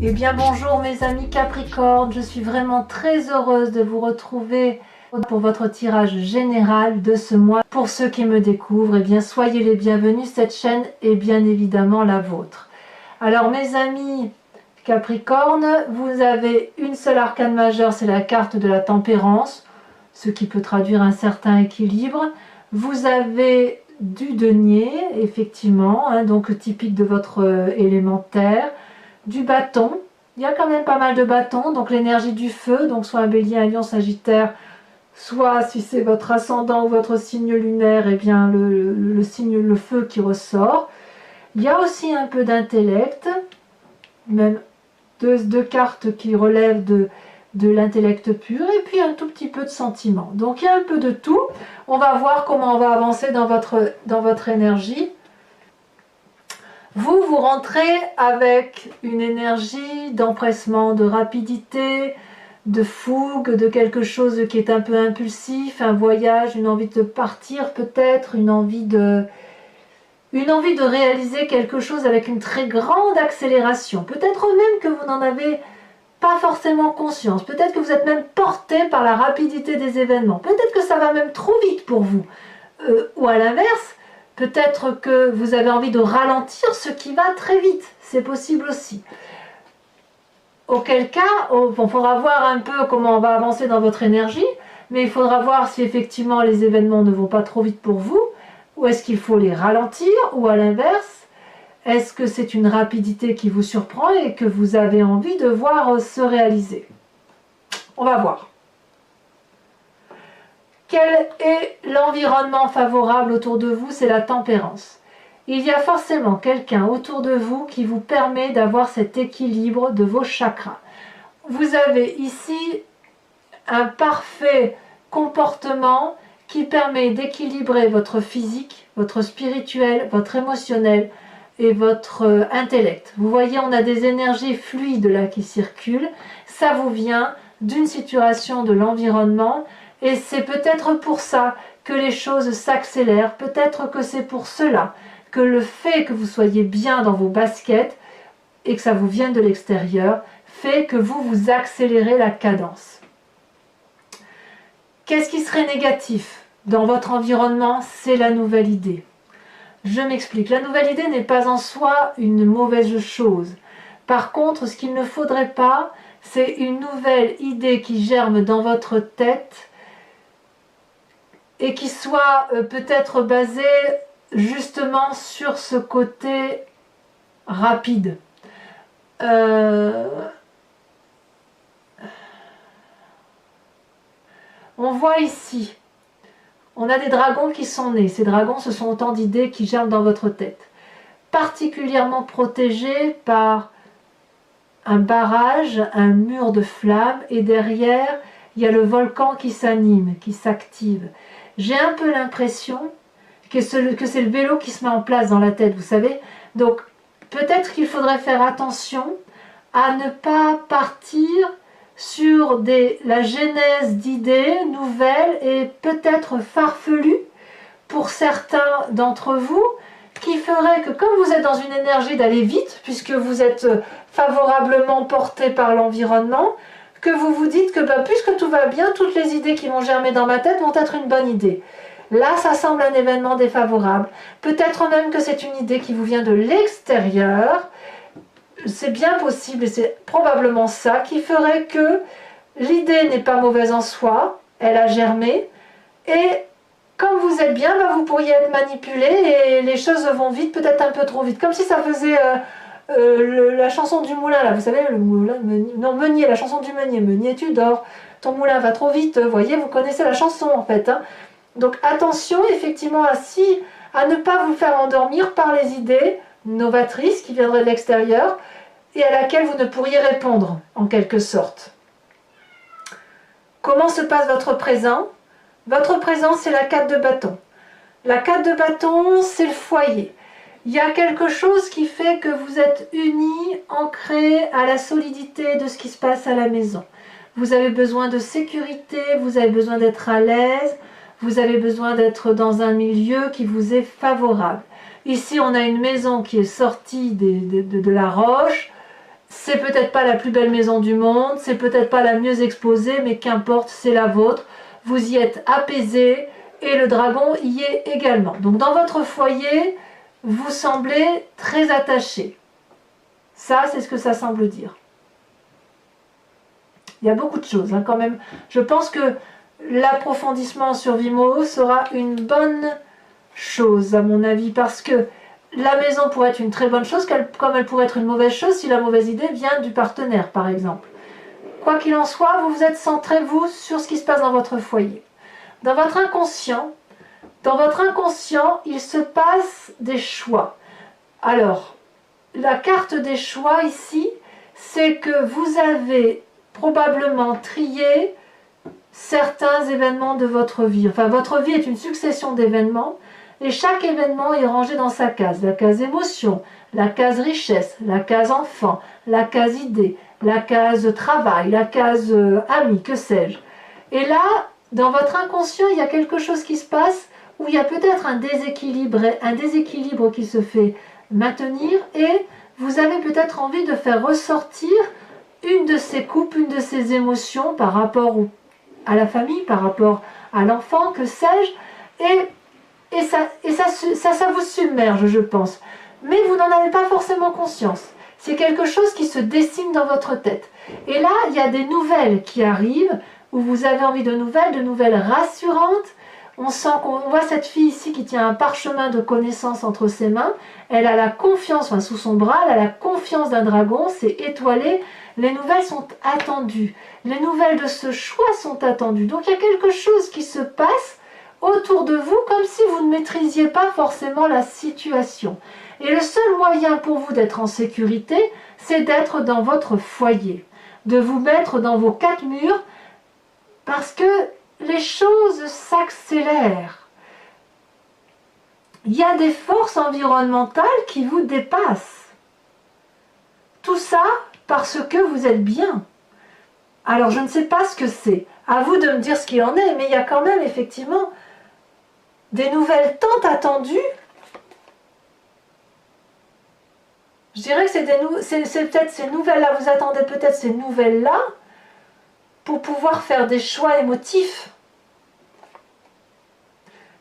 Eh bien bonjour mes amis Capricorne, je suis vraiment très heureuse de vous retrouver pour votre tirage général de ce mois. Pour ceux qui me découvrent, eh bien soyez les bienvenus, cette chaîne est bien évidemment la vôtre. Alors mes amis Capricorne, vous avez une seule arcane majeure, c'est la carte de la tempérance, ce qui peut traduire un certain équilibre. Vous avez du denier, effectivement, donc typique de votre élémentaire. Du bâton, il y a quand même pas mal de bâtons, donc l'énergie du feu, donc soit un bélier, un lion, sagittaire, soit si c'est votre ascendant ou votre signe lunaire, et bien le signe, le feu qui ressort. Il y a aussi un peu d'intellect, même deux cartes qui relèvent de l'intellect pur, et puis un tout petit peu de sentiment. Donc il y a un peu de tout. On va voir comment on va avancer dans votre énergie. Vous rentrez avec une énergie d'empressement, de rapidité, de fougue, de quelque chose qui est un peu impulsif, un voyage, une envie de partir peut-être, une envie de réaliser quelque chose avec une très grande accélération. Peut-être même que vous n'en avez pas forcément conscience. Peut-être que vous êtes même porté par la rapidité des événements. Peut-être que ça va même trop vite pour vous. Ou à l'inverse, peut-être que vous avez envie de ralentir ce qui va très vite. C'est possible aussi. Auquel cas, il faudra voir un peu comment on va avancer dans votre énergie, mais il faudra voir si effectivement les événements ne vont pas trop vite pour vous, ou est-ce qu'il faut les ralentir, ou à l'inverse, est-ce que c'est une rapidité qui vous surprend et que vous avez envie de voir se réaliser? On va voir. Quel est l'environnement favorable autour de vous? C'est la tempérance. Il y a forcément quelqu'un autour de vous qui vous permet d'avoir cet équilibre de vos chakras. Vous avez ici un parfait comportement qui permet d'équilibrer votre physique, votre spirituel, votre émotionnel et votre intellect. Vous voyez, on a des énergies fluides là qui circulent. Ça vous vient d'une situation de l'environnement. Et c'est peut-être pour ça que les choses s'accélèrent, peut-être que c'est pour cela que le fait que vous soyez bien dans vos baskets et que ça vous vienne de l'extérieur fait que vous accélérez la cadence. Qu'est-ce qui serait négatif dans votre environnement? C'est la nouvelle idée. Je m'explique, la nouvelle idée n'est pas en soi une mauvaise chose. Par contre, ce qu'il ne faudrait pas, c'est une nouvelle idée qui germe dans votre tête et qui soit peut-être basé justement sur ce côté rapide. On voit ici, on a des dragons qui sont nés. Ces dragons, ce sont autant d'idées qui germent dans votre tête. Particulièrement protégés par un barrage, un mur de flammes, et derrière, il y a le volcan qui s'anime, qui s'active. J'ai un peu l'impression que c'est le vélo qui se met en place dans la tête, vous savez. Donc, peut-être qu'il faudrait faire attention à ne pas partir sur la genèse d'idées nouvelles et peut-être farfelues pour certains d'entre vous, qui ferait que comme vous êtes dans une énergie d'aller vite, puisque vous êtes favorablement porté par l'environnement, que vous vous dites que puisque tout va bien, toutes les idées qui vont germer dans ma tête vont être une bonne idée. Là, ça semble un événement défavorable. Peut-être même que c'est une idée qui vous vient de l'extérieur. C'est bien possible et c'est probablement ça qui ferait que l'idée n'est pas mauvaise en soi, elle a germé. Et comme vous êtes bien, vous pourriez être manipulé et les choses vont vite, peut-être un peu trop vite. Comme si ça faisait... la chanson du moulin, là, vous savez, le moulin, non, Meunier, la chanson du Meunier, Meunier tu dors, ton moulin va trop vite, voyez, vous connaissez la chanson en fait. Donc attention effectivement à ne pas vous faire endormir par les idées novatrices qui viendraient de l'extérieur et à laquelle vous ne pourriez répondre en quelque sorte. Comment se passe votre présent? Votre présent, c'est la 4 de bâton. La 4 de bâton, c'est le foyer. Il y a quelque chose qui fait que vous êtes unis, ancrés à la solidité de ce qui se passe à la maison. Vous avez besoin de sécurité, vous avez besoin d'être à l'aise, vous avez besoin d'être dans un milieu qui vous est favorable. Ici, on a une maison qui est sortie de la roche c'est peut-être pas la plus belle maison du monde, c'est peut-être pas la mieux exposée, mais qu'importe, c'est la vôtre. Vous y êtes apaisé et le dragon y est également. Donc dans votre foyer, vous semblez très attaché. Ça, c'est ce que ça semble dire. Il y a beaucoup de choses quand même. Je pense que l'approfondissement sur Vimeo sera une bonne chose à mon avis, parce que la maison pourrait être une très bonne chose, comme elle pourrait être une mauvaise chose si la mauvaise idée vient du partenaire, par exemple. Quoi qu'il en soit, vous vous êtes centré, vous, sur ce qui se passe dans votre foyer. Dans votre inconscient, il se passe des choix. Alors, la carte des choix ici, c'est que vous avez probablement trié certains événements de votre vie. Enfin, votre vie est une succession d'événements, et chaque événement est rangé dans sa case. La case émotion, la case richesse, la case enfant, la case idée, la case travail, la case ami, que sais-je. Et là, dans votre inconscient, il y a quelque chose qui se passe où il y a peut-être un déséquilibre qui se fait maintenir, et vous avez peut-être envie de faire ressortir une de ces coupes, une de ces émotions par rapport à la famille, par rapport à l'enfant, que sais-je, et ça vous submerge, je pense. Mais vous n'en avez pas forcément conscience. C'est quelque chose qui se dessine dans votre tête. Et là, il y a des nouvelles qui arrivent, où vous avez envie de nouvelles rassurantes. On voit cette fille ici qui tient un parchemin de connaissances entre ses mains. Elle a la confiance, sous son bras, elle a la confiance d'un dragon, c'est étoilé. Les nouvelles sont attendues. Les nouvelles de ce choix sont attendues. Donc il y a quelque chose qui se passe autour de vous, comme si vous ne maîtrisiez pas forcément la situation. Et le seul moyen pour vous d'être en sécurité, c'est d'être dans votre foyer, de vous mettre dans vos quatre murs, parce que les choses s'accélèrent. Il y a des forces environnementales qui vous dépassent. Tout ça parce que vous êtes bien. Alors je ne sais pas ce que c'est. À vous de me dire ce qu'il en est, mais il y a quand même effectivement des nouvelles tant attendues. Je dirais que c'est peut-être ces nouvelles-là, vous attendez peut-être ces nouvelles-là pour pouvoir faire des choix émotifs.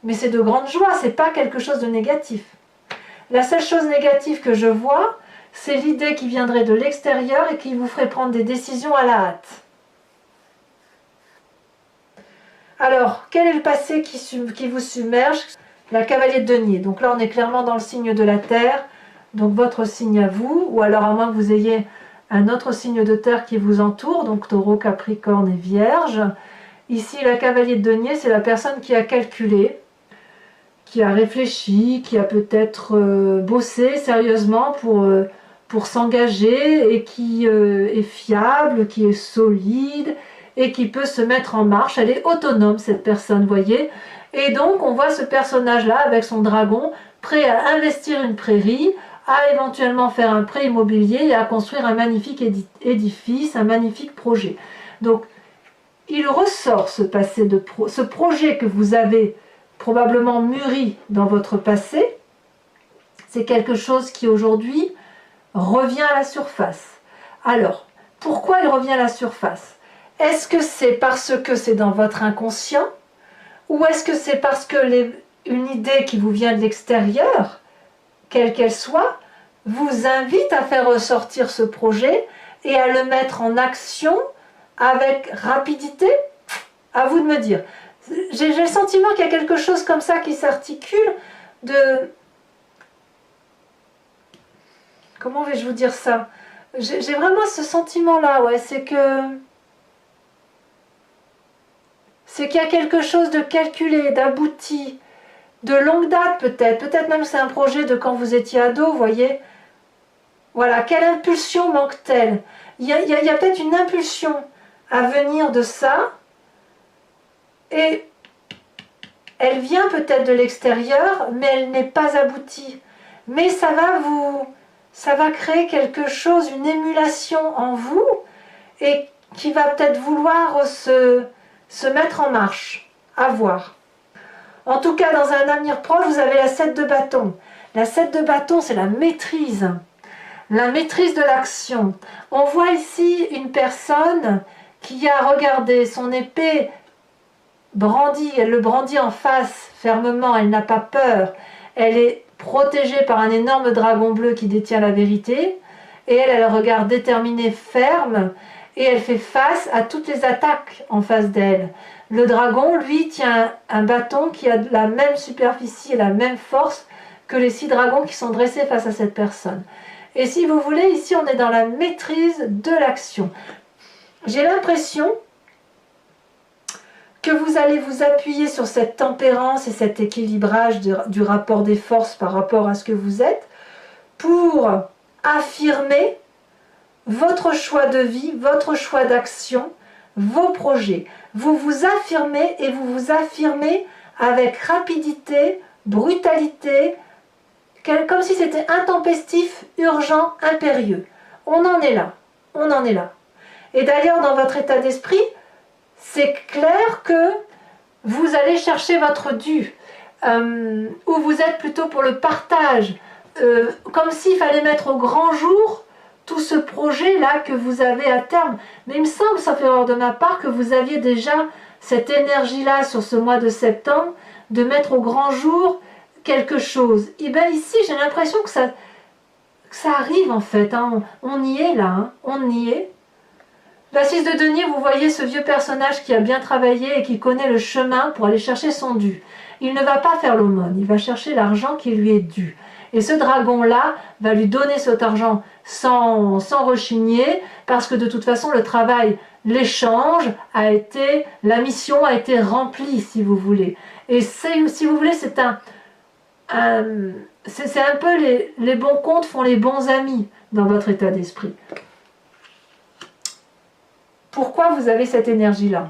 Mais c'est de grande joie, c'est pas quelque chose de négatif. La seule chose négative que je vois, c'est l'idée qui viendrait de l'extérieur et qui vous ferait prendre des décisions à la hâte. Alors, quel est le passé qui vous submerge? La cavalier de denier. Donc là, on est clairement dans le signe de la terre, donc votre signe à vous, ou alors à moins que vous ayez un autre signe de terre qui vous entoure, donc taureau, capricorne et vierge. Ici, la cavalier de denier, c'est la personne qui a calculé, qui a réfléchi, qui a peut-être bossé sérieusement pour s'engager, et qui est fiable, qui est solide, et qui peut se mettre en marche. Elle est autonome, cette personne, voyez. Et donc, on voit ce personnage-là, avec son dragon, prêt à investir une prairie, à éventuellement faire un prêt immobilier et à construire un magnifique édifice, un magnifique projet. Donc, il ressort ce passé ce projet que vous avez probablement mûri dans votre passé. C'est quelque chose qui aujourd'hui revient à la surface. Alors, pourquoi il revient à la surface? Est-ce que c'est parce que c'est dans votre inconscient, ou est-ce que c'est parce que une idée qui vous vient de l'extérieur, quelle qu'elle soit, vous invite à faire ressortir ce projet et à le mettre en action avec rapidité? À vous de me dire. J'ai le sentiment qu'il y a quelque chose comme ça qui s'articule de... Comment vais-je vous dire ça? J'ai vraiment ce sentiment-là, ouais, c'est qu'il y a quelque chose de calculé, d'abouti, de longue date peut-être même c'est un projet de quand vous étiez ado, vous voyez. Voilà, quelle impulsion manque-t-elle? Il y a peut-être une impulsion à venir de ça, et elle vient peut-être de l'extérieur, mais elle n'est pas aboutie. Mais ça va créer quelque chose, une émulation en vous, et qui va peut-être vouloir se mettre en marche. À voir. En tout cas, dans un avenir proche, vous avez la 7 de bâton. La 7 de bâton, c'est la maîtrise. la maîtrise de l'action. On voit ici une personne qui a regardé son épée brandie, elle le brandit en face fermement, elle n'a pas peur, elle est protégée par un énorme dragon bleu qui détient la vérité, et elle a le regard déterminé, ferme, et elle fait face à toutes les attaques en face d'elle. Le dragon, lui, tient un bâton qui a la même superficie et la même force que les 6 dragons qui sont dressés face à cette personne. Et si vous voulez, ici on est dans la maîtrise de l'action. J'ai l'impression que vous allez vous appuyer sur cette tempérance et cet équilibrage du rapport des forces par rapport à ce que vous êtes pour affirmer votre choix de vie, votre choix d'action, vos projets. Vous vous affirmez et vous vous affirmez avec rapidité, brutalité, comme si c'était intempestif, urgent, impérieux. On en est là, on en est là. Et d'ailleurs, dans votre état d'esprit, c'est clair que vous allez chercher votre dû, ou vous êtes plutôt pour le partage, comme s'il fallait mettre au grand jour tout ce projet-là que vous avez à terme. Mais il me semble, sauf erreur de ma part, que vous aviez déjà cette énergie-là sur ce mois de septembre, de mettre au grand jour quelque chose. Et bien ici, j'ai l'impression que ça arrive en fait, hein. On y est là, hein. On y est. La 6 de denier, vous voyez ce vieux personnage qui a bien travaillé et qui connaît le chemin pour aller chercher son dû. Il ne va pas faire l'aumône, il va chercher l'argent qui lui est dû. Et ce dragon-là va lui donner cet argent sans rechigner, parce que de toute façon, le travail, l'échange a été, la mission a été remplie, si vous voulez. Et si vous voulez, c'est un peu les bons comptes font les bons amis dans votre état d'esprit. Pourquoi vous avez cette énergie-là?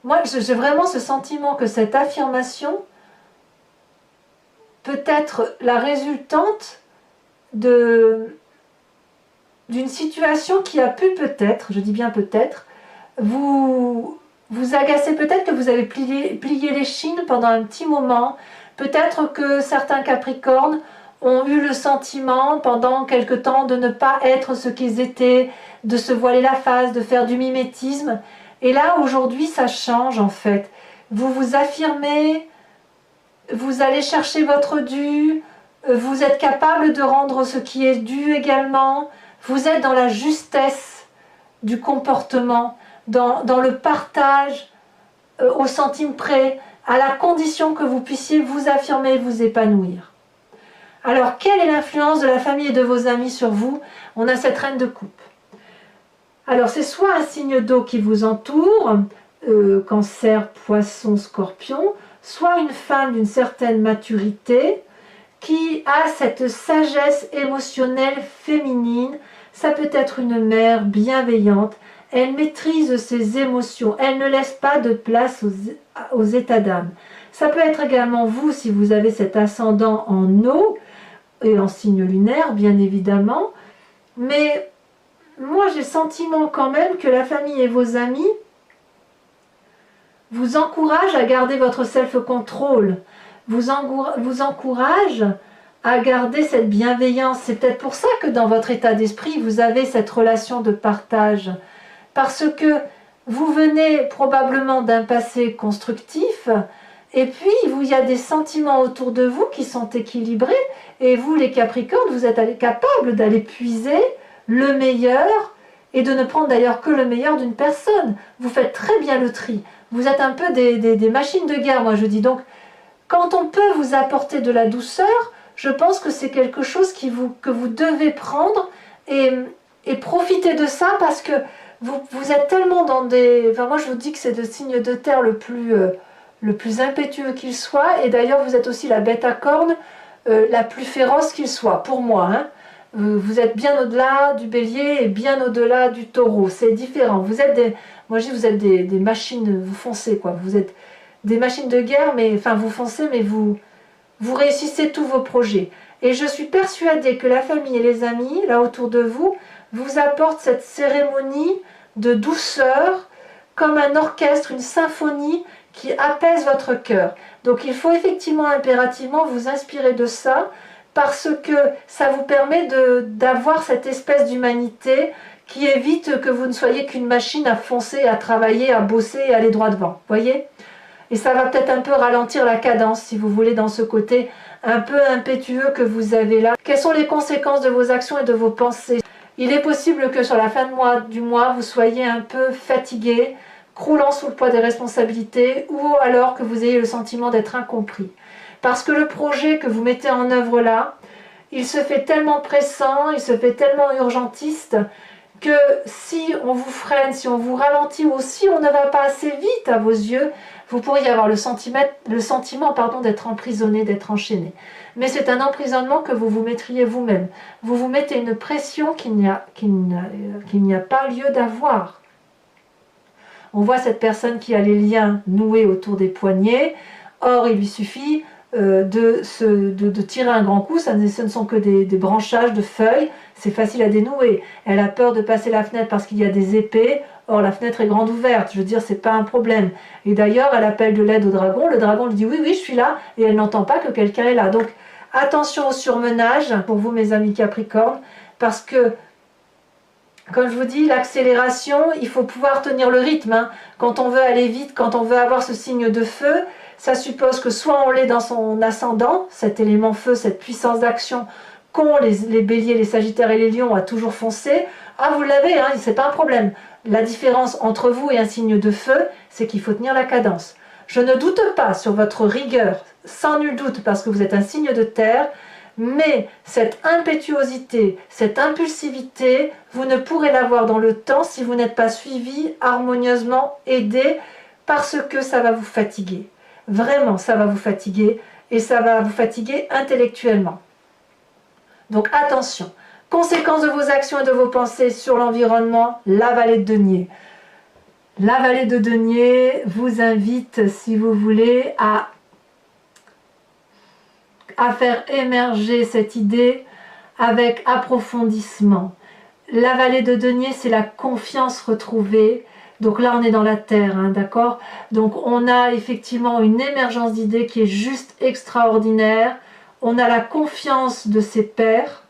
Moi, j'ai vraiment ce sentiment que cette affirmation peut être la résultante d'une situation qui a pu peut-être, je dis bien peut-être, vous agacer. Peut-être que vous avez plié les chines pendant un petit moment. Peut-être que certains Capricornes ont eu le sentiment pendant quelque temps de ne pas être ce qu'ils étaient, de se voiler la face, de faire du mimétisme. Et là, aujourd'hui, ça change en fait. Vous vous affirmez, vous allez chercher votre dû, vous êtes capable de rendre ce qui est dû également. Vous êtes dans la justesse du comportement, dans le partage au centime près, à la condition que vous puissiez vous affirmer et vous épanouir. Alors, quelle est l'influence de la famille et de vos amis sur vous? On a cette reine de coupe. Alors, c'est soit un signe d'eau qui vous entoure, cancer, poisson, scorpion, soit une femme d'une certaine maturité qui a cette sagesse émotionnelle féminine. Ça peut être une mère bienveillante. Elle maîtrise ses émotions. Elle ne laisse pas de place aux états d'âme. Ça peut être également vous, si vous avez cet ascendant en eau, et en signe lunaire, bien évidemment. Mais moi, j'ai le sentiment quand même que la famille et vos amis vous encouragent à garder votre self-control, vous encouragent à garder cette bienveillance. C'est peut-être pour ça que dans votre état d'esprit, vous avez cette relation de partage. Parce que vous venez probablement d'un passé constructif, et puis il y a des sentiments autour de vous qui sont équilibrés, et vous les Capricornes, vous êtes capables d'aller puiser le meilleur, et de ne prendre d'ailleurs que le meilleur d'une personne. Vous faites très bien le tri. Vous êtes un peu des machines de guerre, moi je dis. Donc, quand on peut vous apporter de la douceur, je pense que c'est quelque chose que vous devez prendre et profiter de ça, parce que vous êtes tellement dans des... Enfin, moi je vous dis que c'est le signe de terre le plus impétueux qu'il soit, et d'ailleurs vous êtes aussi la bête à cornes la plus féroce qu'il soit, pour moi, hein. Vous êtes bien au-delà du bélier et bien au-delà du taureau, c'est différent. Vous êtes moi je dis, vous êtes des machines, vous foncez quoi, vous êtes des machines de guerre, mais enfin vous foncez, mais vous réussissez tous vos projets. Et je suis persuadée que la famille et les amis, là autour de vous, vous apportent cette cérémonie de douceur, comme un orchestre, une symphonie qui apaise votre cœur. Donc il faut effectivement impérativement vous inspirer de ça, parce que ça vous permet d'avoir cette espèce d'humanité qui évite que vous ne soyez qu'une machine à foncer, à travailler, à bosser et aller droit devant. Voyez? Et ça va peut-être un peu ralentir la cadence, si vous voulez, dans ce côté un peu impétueux que vous avez là. Quelles sont les conséquences de vos actions et de vos pensées? Il est possible que sur la fin du mois, vous soyez un peu fatigué, croulant sous le poids des responsabilités, ou alors que vous ayez le sentiment d'être incompris. Parce que le projet que vous mettez en œuvre là, il se fait tellement pressant, il se fait tellement urgentiste, que si on vous freine, si on vous ralentit, ou si on ne va pas assez vite à vos yeux, vous pourriez avoir le sentiment d'être emprisonné, d'être enchaîné. Mais c'est un emprisonnement que vous vous mettriez vous-même. Vous vous mettez une pression qu'il n'y a pas lieu d'avoir. On voit cette personne qui a les liens noués autour des poignets. Or, il lui suffit de tirer un grand coup. Ce ne sont que des branchages de feuilles. C'est facile à dénouer. Elle a peur de passer la fenêtre parce qu'il y a des épées. Or, la fenêtre est grande ouverte. Je veux dire, c'est pas un problème. Et d'ailleurs, elle appelle de l'aide au dragon. Le dragon lui dit oui, oui, je suis là. Et elle n'entend pas que quelqu'un est là. Donc, attention au surmenage pour vous, mes amis Capricorne, parce que comme je vous dis, l'accélération, il faut pouvoir tenir le rythme. Hein. Quand on veut aller vite, quand on veut avoir ce signe de feu, ça suppose que soit on l'est dans son ascendant, cet élément feu, cette puissance d'action qu'ont les béliers, les sagittaires et les lions à toujours foncer. Ah, vous l'avez, hein, c'est pas un problème. La différence entre vous et un signe de feu, c'est qu'il faut tenir la cadence. Je ne doute pas sur votre rigueur, sans nul doute, parce que vous êtes un signe de terre, mais cette impétuosité, cette impulsivité, vous ne pourrez l'avoir dans le temps si vous n'êtes pas suivi, harmonieusement aidé, parce que ça va vous fatiguer. Vraiment, ça va vous fatiguer, et ça va vous fatiguer intellectuellement. Donc attention, conséquences de vos actions et de vos pensées sur l'environnement, la vallée de denier. La vallée de denier vous invite, si vous voulez, à faire émerger cette idée avec approfondissement. La vallée de denier, c'est la confiance retrouvée. Donc là, on est dans la terre, hein, d'accord? Donc on a effectivement une émergence d'idées qui est juste extraordinaire. On a la confiance de ses pairs,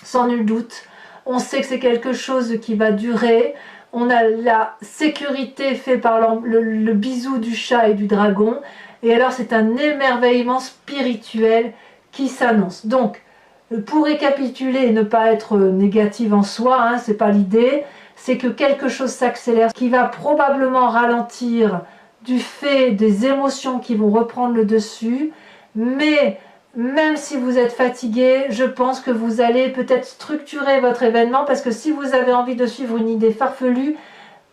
sans nul doute. On sait que c'est quelque chose qui va durer. On a la sécurité faite par le bisou du chat et du dragon. Et alors c'est un émerveillement spirituel qui s'annonce. Donc, pour récapituler et ne pas être négative en soi, hein, c'est pas l'idée, c'est que quelque chose s'accélère, qui va probablement ralentir du fait des émotions qui vont reprendre le dessus, mais même si vous êtes fatigué, je pense que vous allez peut-être structurer votre événement, parce que si vous avez envie de suivre une idée farfelue,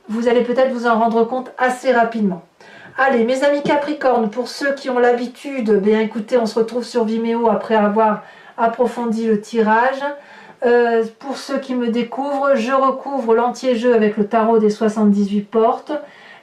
vous allez peut-être vous en rendre compte assez rapidement. Allez, mes amis Capricorne, pour ceux qui ont l'habitude, bien écoutez, on se retrouve sur Vimeo après avoir approfondi le tirage. Pour ceux qui me découvrent, je recouvre l'entier-jeu avec le tarot des 78 portes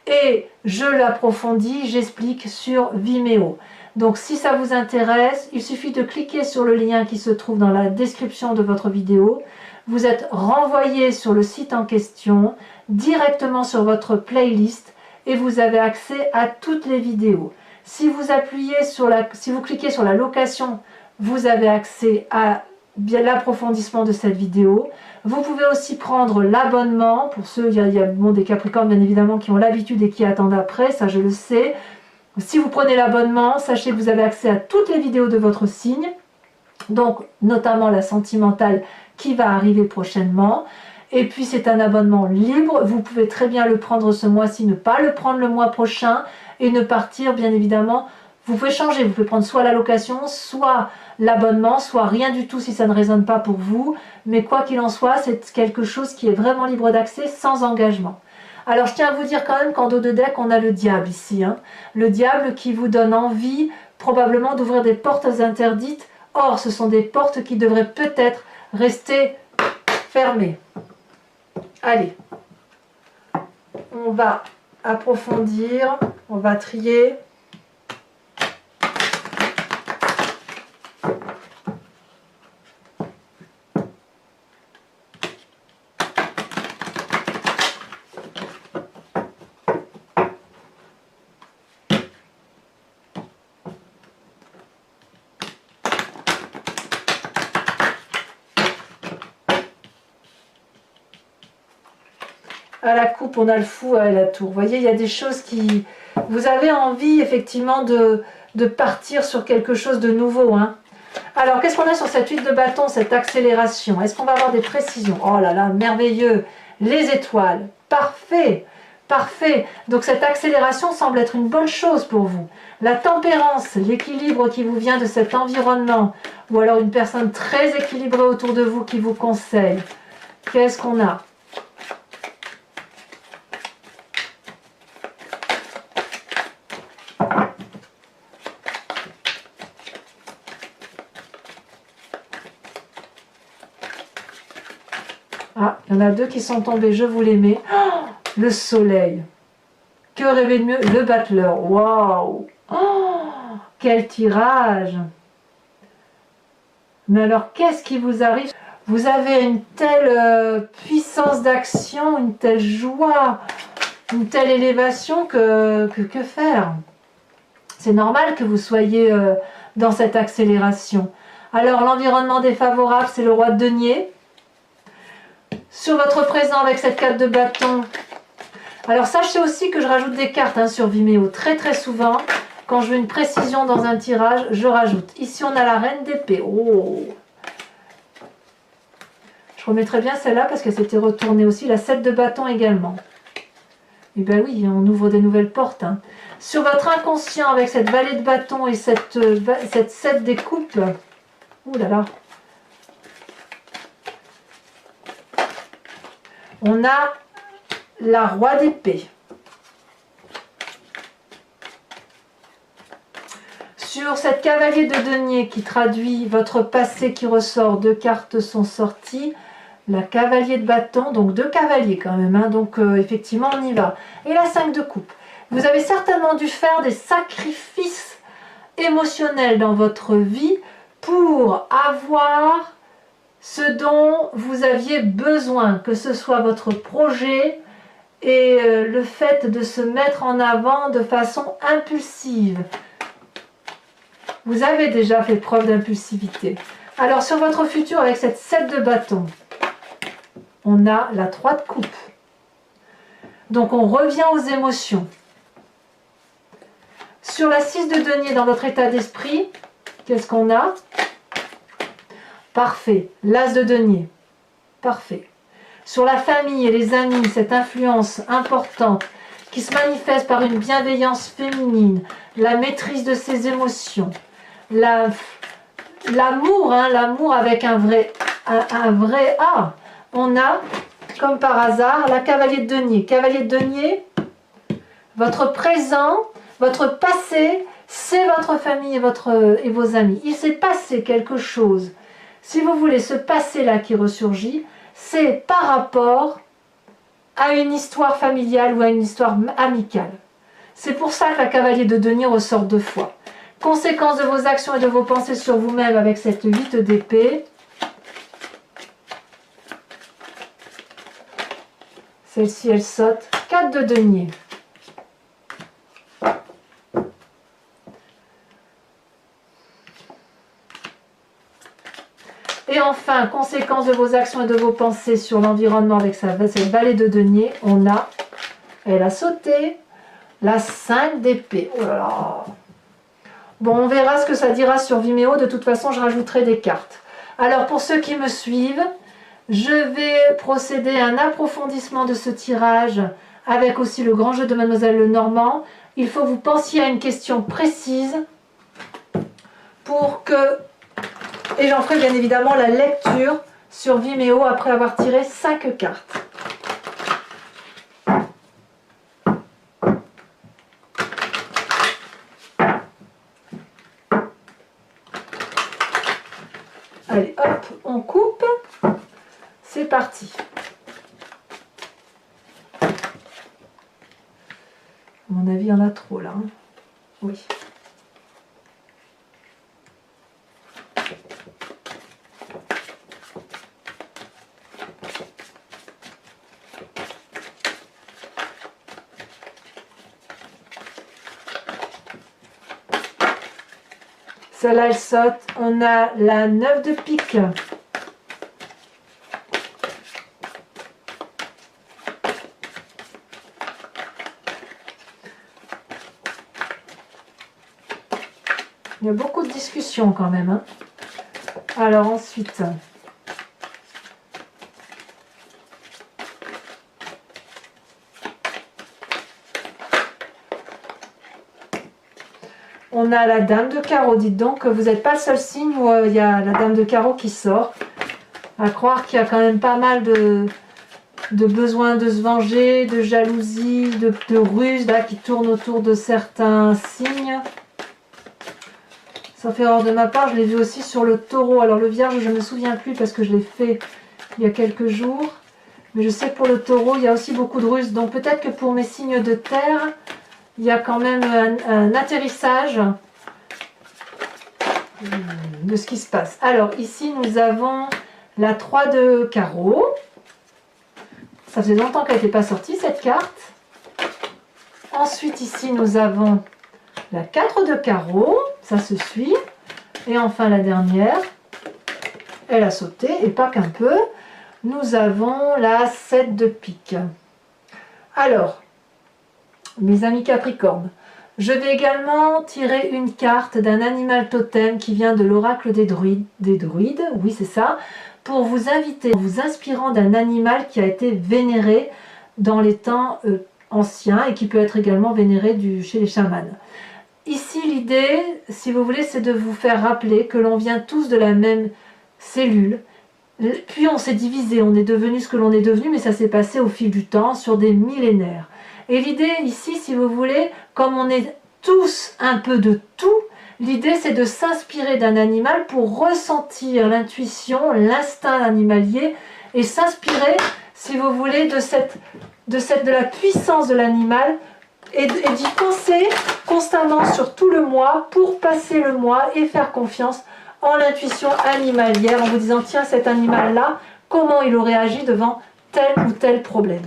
et je l'approfondis, j'explique sur Vimeo. Donc si ça vous intéresse, il suffit de cliquer sur le lien qui se trouve dans la description de votre vidéo. Vous êtes renvoyé sur le site en question, directement sur votre playlist, et vous avez accès à toutes les vidéos. Si vous cliquez sur la location, vous avez accès à l'approfondissement de cette vidéo. Vous pouvez aussi prendre l'abonnement, pour ceux, il y a des Capricornes bien évidemment qui ont l'habitude et qui attendent après, ça je le sais. Si vous prenez l'abonnement, sachez que vous avez accès à toutes les vidéos de votre signe, donc notamment la sentimentale qui va arriver prochainement. Et puis c'est un abonnement libre, vous pouvez très bien le prendre ce mois-ci, ne pas le prendre le mois prochain et ne partir bien évidemment. Vous pouvez changer, vous pouvez prendre soit la location, soit l'abonnement, soit rien du tout si ça ne résonne pas pour vous. Mais quoi qu'il en soit, c'est quelque chose qui est vraiment libre d'accès, sans engagement. Alors je tiens à vous dire quand même qu'en dos de deck, on a le diable ici. Hein. Le diable qui vous donne envie probablement d'ouvrir des portes interdites. Or, ce sont des portes qui devraient peut-être rester fermées. Allez, on va approfondir, on va trier. à la coupe, on a le fou, à la tour. Vous voyez, il y a des choses qui... Vous avez envie, effectivement, de partir sur quelque chose de nouveau. Hein. Alors, qu'est-ce qu'on a sur cette huile de bâton, cette accélération? Est-ce qu'on va avoir des précisions? Oh là là, merveilleux! Les étoiles, parfait! Parfait! Donc, cette accélération semble être une bonne chose pour vous. La tempérance, l'équilibre qui vous vient de cet environnement, ou alors une personne très équilibrée autour de vous qui vous conseille. Qu'est-ce qu'on a? Ah, il y en a deux qui sont tombés, je vous les mets. Oh, le soleil. Que rêver de mieux? Le battleur. Waouh! Oh, quel tirage! Mais alors, qu'est-ce qui vous arrive? Vous avez une telle puissance d'action, une telle joie, une telle élévation que faire? C'est normal que vous soyez dans cette accélération. Alors, l'environnement défavorable, c'est le roi de denier. Sur votre présent avec cette carte de bâton. Alors, sachez aussi que je rajoute des cartes hein, sur Vimeo très très souvent. Quand je veux une précision dans un tirage, je rajoute. Ici, on a la reine d'épée. Oh! Je remettrai bien celle-là parce qu'elle s'était retournée aussi. La 7 de bâton également. Et bien oui, on ouvre des nouvelles portes. Hein. Sur votre inconscient avec cette vallée de bâton et cette 7 des coupes. Ouh là là. On a la roi d'épée. Sur cette cavalier de denier qui traduit votre passé qui ressort, deux cartes sont sorties. La cavalier de bâton, donc deux cavaliers quand même, hein, donc effectivement on y va. Et la 5 de coupe. Vous avez certainement dû faire des sacrifices émotionnels dans votre vie pour avoir ce dont vous aviez besoin, que ce soit votre projet et le fait de se mettre en avant de façon impulsive. Vous avez déjà fait preuve d'impulsivité. Alors sur votre futur avec cette 7 de bâton, on a la 3 de coupe. Donc on revient aux émotions. Sur la 6 de denier dans votre état d'esprit, qu'est-ce qu'on a? Parfait. L'as de denier. Parfait. Sur la famille et les amis, cette influence importante qui se manifeste par une bienveillance féminine, la maîtrise de ses émotions, l'amour, hein, l'amour avec un vrai A. On a, comme par hasard, la cavalier de denier. Cavalier de denier, votre présent, votre passé, c'est votre famille et vos amis. Il s'est passé quelque chose. Si vous voulez, ce passé-là qui ressurgit, c'est par rapport à une histoire familiale ou à une histoire amicale. C'est pour ça que la cavalier de denier ressort deux fois. Conséquence de vos actions et de vos pensées sur vous-même avec cette 8 d'épée. Celle-ci, elle saute. 4 de denier. Et enfin, conséquence de vos actions et de vos pensées sur l'environnement avec cette vallée de denier, on a, elle a sauté, la 5 d'épée. Oh là là. Bon, on verra ce que ça dira sur Vimeo. De toute façon, je rajouterai des cartes. Alors, pour ceux qui me suivent, je vais procéder à un approfondissement de ce tirage avec aussi le grand jeu de Mademoiselle Lenormand. Il faut que vous pensiez à une question précise pour que... Et j'en ferai bien évidemment la lecture sur Vimeo après avoir tiré 5 cartes. Allez, hop, on coupe. C'est parti. À mon avis, il y en a trop là. Hein. Oui. Celle-là, elle saute. On a la 9 de pique. discussion quand même. Hein. Alors ensuite, on a la dame de carreau. Dites donc que vous n'êtes pas le seul signe où il y a la dame de carreau qui sort. À croire qu'il y a quand même pas mal de besoin de se venger, de jalousie, de ruse là, qui tournent autour de certains signes. Sauf erreur de ma part, je l'ai vu aussi sur le taureau. Alors le vierge, je ne me souviens plus parce que je l'ai fait il y a quelques jours. Mais je sais que pour le taureau, il y a aussi beaucoup de ruse. Donc peut-être que pour mes signes de terre, il y a quand même un atterrissage de ce qui se passe. Alors ici, nous avons la 3 de carreau. Ça faisait longtemps qu'elle n'était pas sortie, cette carte. Ensuite, ici, nous avons la 4 de carreau. Ça se suit. Et enfin, la dernière, elle a sauté, et pas qu'un peu. Nous avons la 7 de pique. Alors, mes amis Capricorne, je vais également tirer une carte d'un animal totem qui vient de l'oracle des druides, oui c'est ça, pour vous inviter, en vous inspirant d'un animal qui a été vénéré dans les temps anciens et qui peut être également vénéré chez les chamans. Ici l'idée, si vous voulez, c'est de vous faire rappeler que l'on vient tous de la même cellule, puis on s'est divisé, on est devenu ce que l'on est devenu, mais ça s'est passé au fil du temps, sur des millénaires. Et l'idée ici, si vous voulez, comme on est tous un peu de tout, l'idée c'est de s'inspirer d'un animal pour ressentir l'intuition, l'instinct animalier et s'inspirer, si vous voulez, de la puissance de l'animal et d'y penser constamment sur tout le mois pour passer le mois et faire confiance en l'intuition animalière en vous disant tiens, cet animal-là, comment il aurait agi devant tel ou tel problème.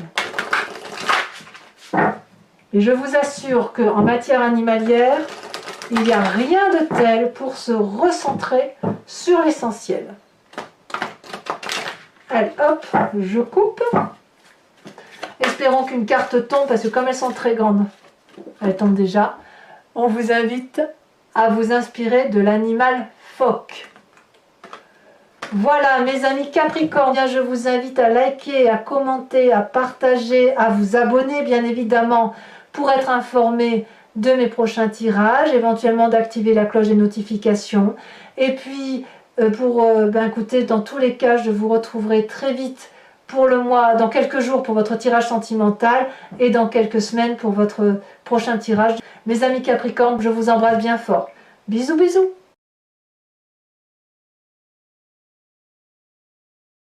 Et je vous assure qu'en matière animalière, il n'y a rien de tel pour se recentrer sur l'essentiel. Allez, hop, je coupe. Espérons qu'une carte tombe, parce que comme elles sont très grandes, elles tombent déjà. On vous invite à vous inspirer de l'animal phoque. Voilà mes amis Capricorne, je vous invite à liker, à commenter, à partager, à vous abonner bien évidemment pour être informé de mes prochains tirages, éventuellement d'activer la cloche des notifications. Et puis écoutez, dans tous les cas, je vous retrouverai très vite pour le mois, dans quelques jours pour votre tirage sentimental et dans quelques semaines pour votre prochain tirage. Mes amis Capricorne, je vous embrasse bien fort. Bisous bisous.